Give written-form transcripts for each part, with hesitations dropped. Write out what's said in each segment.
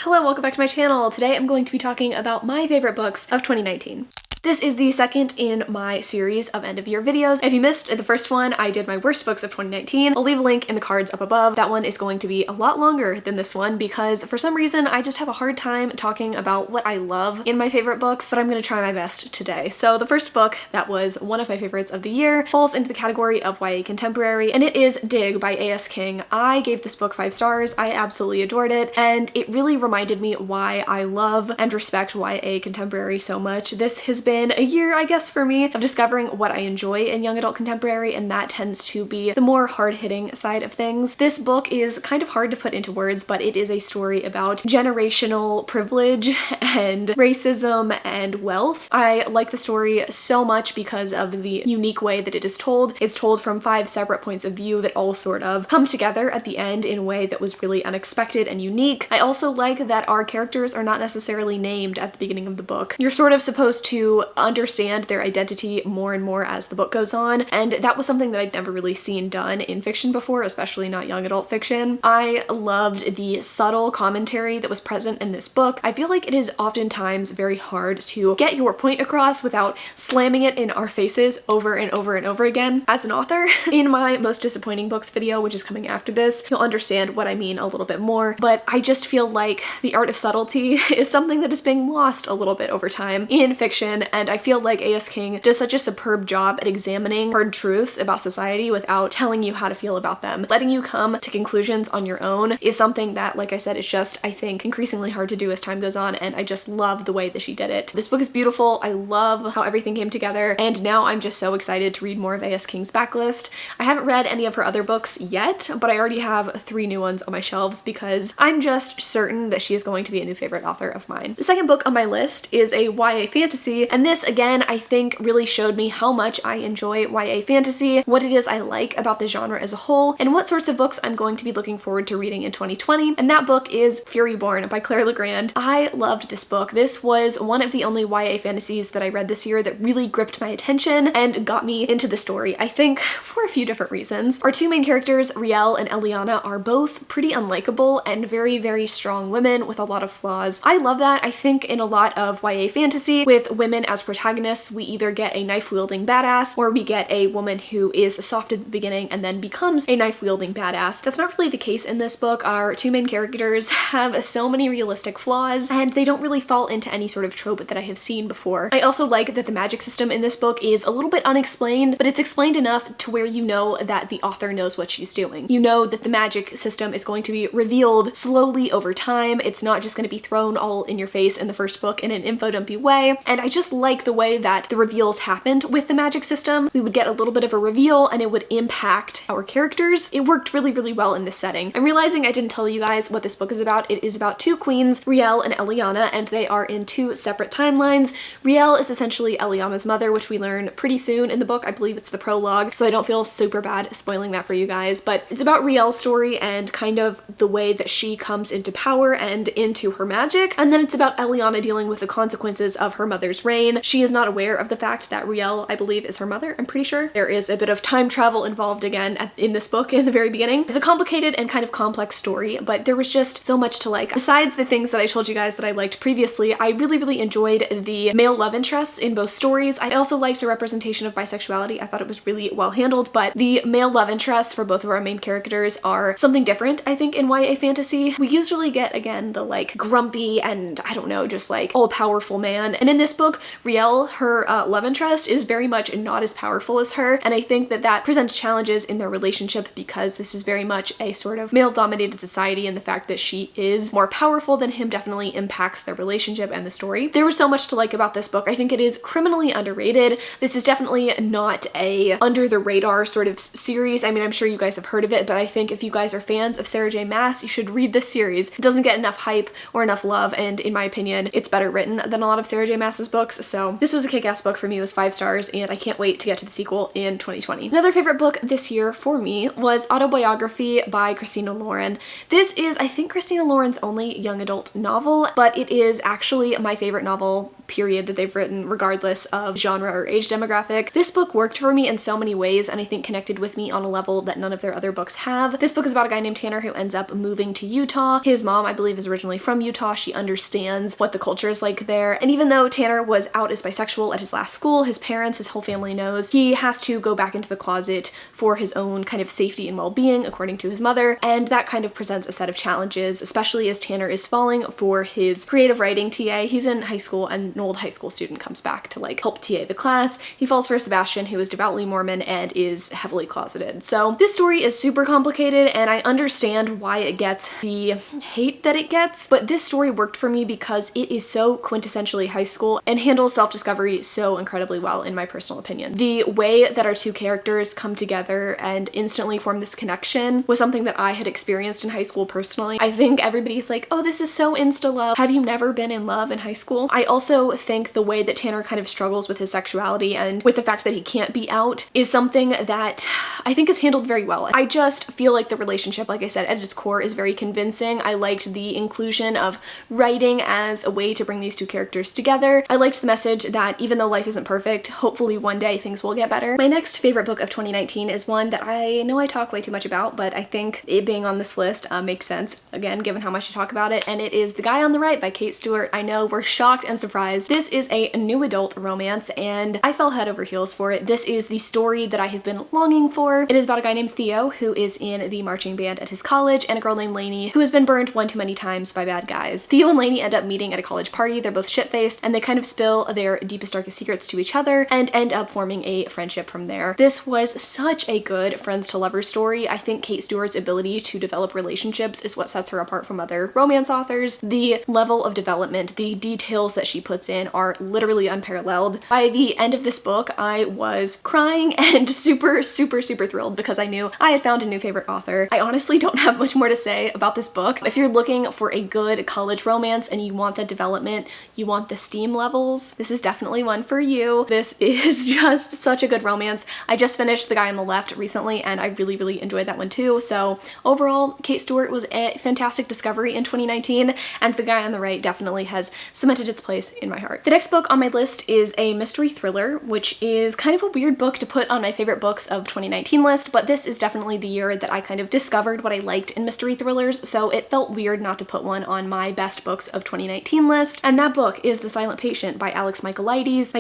Hello, welcome back to my channel. Today I'm going to be talking about my favorite books of 2019. This is the second in my series of end of year videos. If you missed the first one, I did my worst books of 2019. I'll leave a link in the cards up above. That one is going to be a lot longer than this one because for some reason I just have a hard time talking about what I love in my favorite books, but I'm gonna try my best today. So the first book that was one of my favorites of the year falls into the category of YA contemporary, and it is Dig by A.S. King. I gave this book 5 stars. I absolutely adored it, and it really reminded me why I love and respect YA contemporary so much. This has been a year, I guess, for me of discovering what I enjoy in young adult contemporary, and that tends to be the more hard-hitting side of things. This book is kind of hard to put into words, but it is a story about generational privilege and racism and wealth. I like the story so much because of the unique way that it is told. It's told from 5 separate points of view that all sort of come together at the end in a way that was really unexpected and unique. I also like that our characters are not necessarily named at the beginning of the book. You're sort of supposed to understand their identity more and more as the book goes on, and that was something that I'd never really seen done in fiction before, especially not young adult fiction. I loved the subtle commentary that was present in this book. I feel like it is oftentimes very hard to get your point across without slamming it in our faces over and over and over again. As an author, in my most disappointing books video, which is coming after this, you'll understand what I mean a little bit more, but I just feel like the art of subtlety is something that is being lost a little bit over time in fiction, and I feel like A.S. King does such a superb job at examining hard truths about society without telling you how to feel about them. Letting you come to conclusions on your own is something that, like I said, is just, I think, increasingly hard to do as time goes on, and I just love the way that she did it. This book is beautiful. I love how everything came together, and now I'm just so excited to read more of A.S. King's backlist. I haven't read any of her other books yet, but I already have 3 new ones on my shelves because I'm just certain that she is going to be a new favorite author of mine. The second book on my list is a YA fantasy, and this, again, I think really showed me how much I enjoy YA fantasy, what it is I like about the genre as a whole, and what sorts of books I'm going to be looking forward to reading in 2020, and that book is Furyborn by Claire Legrand. I loved this book. This was one of the only YA fantasies that I read this year that really gripped my attention and got me into the story, I think for a few different reasons. Our 2 main characters, Riel and Eliana, are both pretty unlikable and very, very strong women with a lot of flaws. I love that. I think in a lot of YA fantasy with women as protagonists, we either get a knife-wielding badass or we get a woman who is soft at the beginning and then becomes a knife-wielding badass. That's not really the case in this book. Our 2 main characters have so many realistic flaws, and they don't really fall into any sort of trope that I have seen before. I also like that the magic system in this book is a little bit unexplained, but it's explained enough to where you know that the author knows what she's doing. You know that the magic system is going to be revealed slowly over time. It's not just going to be thrown all in your face in the first book in an info-dumpy way, and I just like the way that the reveals happened with the magic system. We would get a little bit of a reveal and it would impact our characters. It worked really, really well in this setting. I'm realizing I didn't tell you guys what this book is about. It is about 2 queens, Riel and Eliana, and they are in 2 separate timelines. Riel is essentially Eliana's mother, which we learn pretty soon in the book. I believe it's the prologue, so I don't feel super bad spoiling that for you guys, but it's about Riel's story and kind of the way that she comes into power and into her magic, and then it's about Eliana dealing with the consequences of her mother's reign. She is not aware of the fact that Riel, I believe, is her mother. I'm pretty sure. There is a bit of time travel involved again in this book in the very beginning. It's a complicated and kind of complex story, but there was just so much to like. Besides the things that I told you guys that I liked previously, I really, really enjoyed the male love interests in both stories. I also liked the representation of bisexuality. I thought it was really well handled, but the male love interests for both of our main characters are something different, I think, in YA fantasy. We usually get, again, the like grumpy and, I don't know, just like all-powerful man, and in this book, Riel, her love interest, is very much not as powerful as her, and I think that that presents challenges in their relationship because this is very much a sort of male-dominated society, and the fact that she is more powerful than him definitely impacts their relationship and the story. There was so much to like about this book. I think it is criminally underrated. This is definitely not a under-the-radar sort of series. I mean, I'm sure you guys have heard of it, but I think if you guys are fans of Sarah J. Maas, you should read this series. It doesn't get enough hype or enough love, and in my opinion, it's better written than a lot of Sarah J. Maas's books, books. So this was a kick-ass book for me. It was 5 stars, and I can't wait to get to the sequel in 2020. Another favorite book this year for me was Autobiography by Christina Lauren. This is, I think, Christina Lauren's only young adult novel, but it is actually my favorite novel period that they've written, regardless of genre or age demographic. This book worked for me in so many ways, and I think connected with me on a level that none of their other books have. This book is about a guy named Tanner who ends up moving to Utah. His mom, I believe, is originally from Utah. She understands what the culture is like there. And even though Tanner was out as bisexual at his last school, his parents, his whole family knows, he has to go back into the closet for his own kind of safety and well-being, according to his mother. And that kind of presents a set of challenges, especially as Tanner is falling for his creative writing TA. He's in high school, and an old high school student comes back to like help TA the class. He falls for Sebastian, who is devoutly Mormon and is heavily closeted. So this story is super complicated, and I understand why it gets the hate that it gets, but this story worked for me because it is so quintessentially high school and handles self-discovery so incredibly well, in my personal opinion. The way that our two characters come together and instantly form this connection was something that I had experienced in high school personally. I think everybody's like, oh, this is so insta-love. Have you never been in love in high school? I also think the way that Tanner kind of struggles with his sexuality and with the fact that he can't be out is something that I think is handled very well. I just feel like the relationship, like I said, at its core is very convincing. I liked the inclusion of writing as a way to bring these two characters together. I liked the message that even though life isn't perfect, hopefully one day things will get better. My next favorite book of 2019 is one that I know I talk way too much about, but I think it being on this list makes sense, again, given how much I talk about it, and it is The Guy on the Right by Kate Stewart. I know we're shocked and surprised. This is a new adult romance, and I fell head over heels for it. This is the story that I have been longing for. It is about a guy named Theo who is in the marching band at his college, and a girl named Lainey who has been burned one too many times by bad guys. Theo and Lainey end up meeting at a college party. They're both shit-faced, and they kind of spill their deepest, darkest secrets to each other and end up forming a friendship from there. This was such a good friends to lovers story. I think Kate Stewart's ability to develop relationships is what sets her apart from other romance authors. The level of development, the details that she puts in are literally unparalleled. By the end of this book, I was crying and super thrilled because I knew I had found a new favorite author. I honestly don't have much more to say about this book. If you're looking for a good college romance and you want that development, you want the steam levels, this is definitely one for you. This is just such a good romance. I just finished The Guy on the Left recently, and I really enjoyed that one too. So overall, Kate Stewart was a fantastic discovery in 2019, and The Guy on the Right definitely has cemented its place in my heart. The next book on my list is a mystery thriller, which is kind of a weird book to put on my favorite books of 2019 list, but this is definitely the year that I kind of discovered what I liked in mystery thrillers, so it felt weird not to put one on my best books of 2019 list, and that book is The Silent Patient by Alex Michaelides.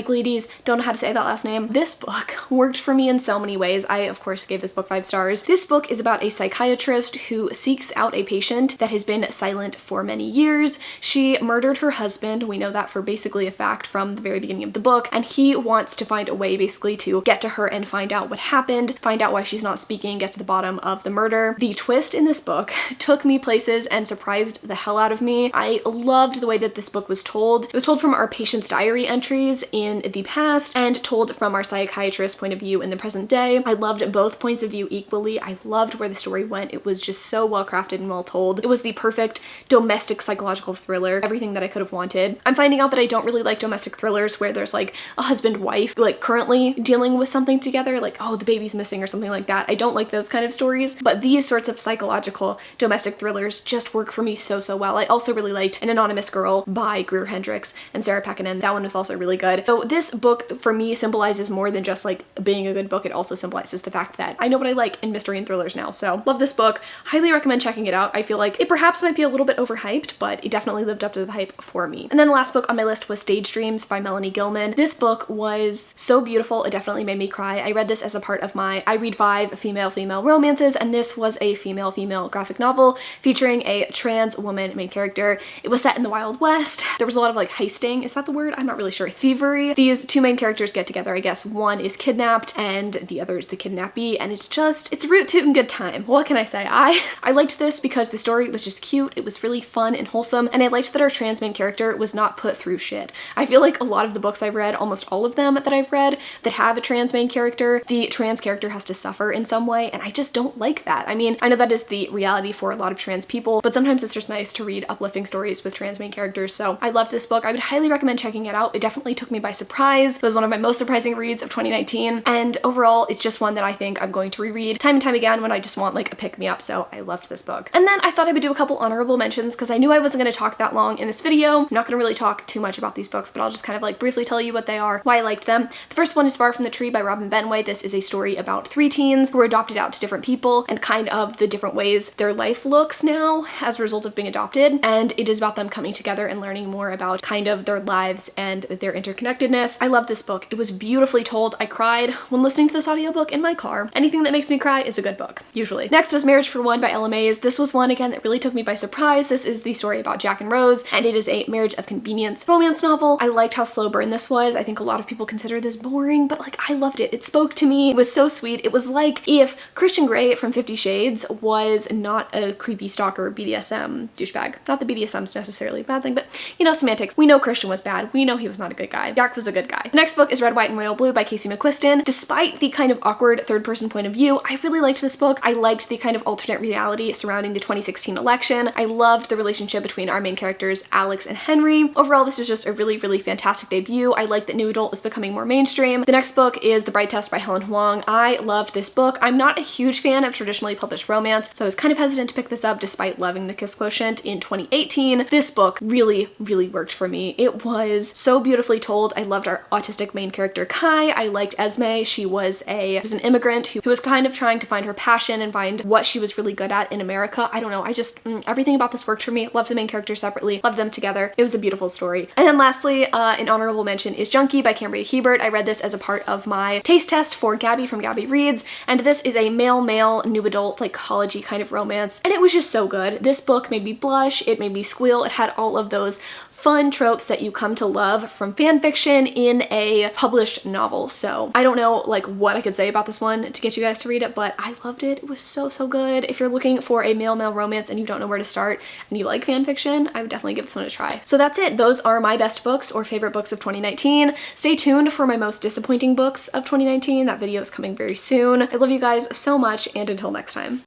Don't know how to say that last name. This book worked for me in so many ways. I, of course, gave this book 5 stars. This book is about a psychiatrist who seeks out a patient that has been silent for many years. She murdered her husband. We know that for basically a fact from the very beginning of the book, and he wants to find a way basically to get to her and find out what happened, find out why she's not speaking, get to the bottom of the murder. The twist in this book took me places and surprised the hell out of me. I loved the way that this book was told. It was told from our patient's diary entries in the past and told from our psychiatrist's point of view in the present day. I loved both points of view equally. I loved where the story went. It was just so well crafted and well told. It was the perfect domestic psychological thriller, everything that I could have wanted. I'm finding out that I don't really like domestic thrillers where there's like a husband-wife like currently dealing with something together, like, oh, the baby's missing or something like that. I don't like those kind of stories, but these sorts of psychological domestic thrillers just work for me so well. I also really liked An Anonymous Girl by Greer Hendricks and Sarah Pekkanen. That one was also really good. So this book for me symbolizes more than just like being a good book. It also symbolizes the fact that I know what I like in mystery and thrillers now. So love this book. Highly recommend checking it out. I feel like it perhaps might be a little bit overhyped, but it definitely lived up to the hype for me. And then the last book on my list was Stage Dreams by Melanie Gilman. This book was so beautiful. It definitely made me cry. I read this as a part of my I Read 5 female romances, and this was a female graphic novel featuring a trans woman main character. It was set in the Wild West. There was a lot of like heisting. Is that the word? I'm not really sure. Thievery. These two main characters get together, I guess. One is kidnapped and the other is the kidnappee, and it's a root tootin' good time. What can I say? I liked this because the story was just cute. It was really fun and wholesome, and I liked that our trans main character was not put through shit. I feel like a lot of the books I've read, almost all of them that I've read that have a trans main character, the trans character has to suffer in some way, and I just don't like that. I mean, I know that is the reality for a lot of trans people, but sometimes it's just nice to read uplifting stories with trans main characters, so I love this book. I would highly recommend checking it out. It definitely took me by surprise. It was one of my most surprising reads of 2019, and overall it's just one that I think I'm going to reread time and time again when I just want like a pick-me-up, so I loved this book. And then I thought I would do a couple honorable mentions because I knew I wasn't going to talk that long in this video. I'm not going to really talk too much about these books, but I'll just kind of like briefly tell you what they are, why I liked them. The first one is Far from the Tree by Robin Benway. This is a story about 3 teens who were adopted out to different people and kind of the different ways their life looks now as a result of being adopted, and it is about them coming together and learning more about kind of their lives and their interconnectedness. I love this book. It was beautifully told. I cried when listening to this audiobook in my car. Anything that makes me cry is a good book, usually. Next was Marriage for One by Ella Mays. This was one, again, that really took me by surprise. This is the story about Jack and Rose, and it is a marriage of convenience romance novel. I liked how slow burn this was. I think a lot of people consider this boring, but like I loved it. It spoke to me. It was so sweet. It was like if Christian Grey from 50 Shades was not a creepy stalker BDSM douchebag. Not that BDSM's necessarily a bad thing, but you know, semantics. We know Christian was bad. We know he was not a good guy. Jack was a good guy. The next book is Red, White, and Royal Blue by Casey McQuiston. Despite the kind of awkward third-person point of view, I really liked this book. I liked the kind of alternate reality surrounding the 2016 election. I loved the relationship between our main characters, Alex and Henry. Overall, this was just a really, really fantastic debut. I like that new adult is becoming more mainstream. The next book is The Bright Test by Helen Huang. I loved this book. I'm not a huge fan of traditionally published romance, so I was kind of hesitant to pick this up despite loving The Kiss Quotient in 2018. This book really, really worked for me. It was so beautifully told. I loved our autistic main character, Kai. I liked Esme. She was an immigrant who was kind of trying to find her passion and find what she was really good at in America. I don't know. I just, everything about this worked for me. Loved the main characters separately. Loved them together. It was a beautiful story. And then lastly, an honorable mention is Junkie by Cambria Hebert. I read this as a part of my taste test for Gabby from Gabby Reads, and this is a male-male new adult like college-y kind of romance, and it was just so good. This book made me blush. It made me squeal. It had all of those fun tropes that you come to love from fan fiction in a published novel. So I don't know like what I could say about this one to get you guys to read it, but I loved it. It was so, so good. If you're looking for a male-male romance and you don't know where to start and you like fan fiction, I would definitely give this one a try. So that's it. Those are my best books or favorite books of 2019. Stay tuned for my most disappointing books of 2019. That video is coming very soon. I love you guys so much, and until next time.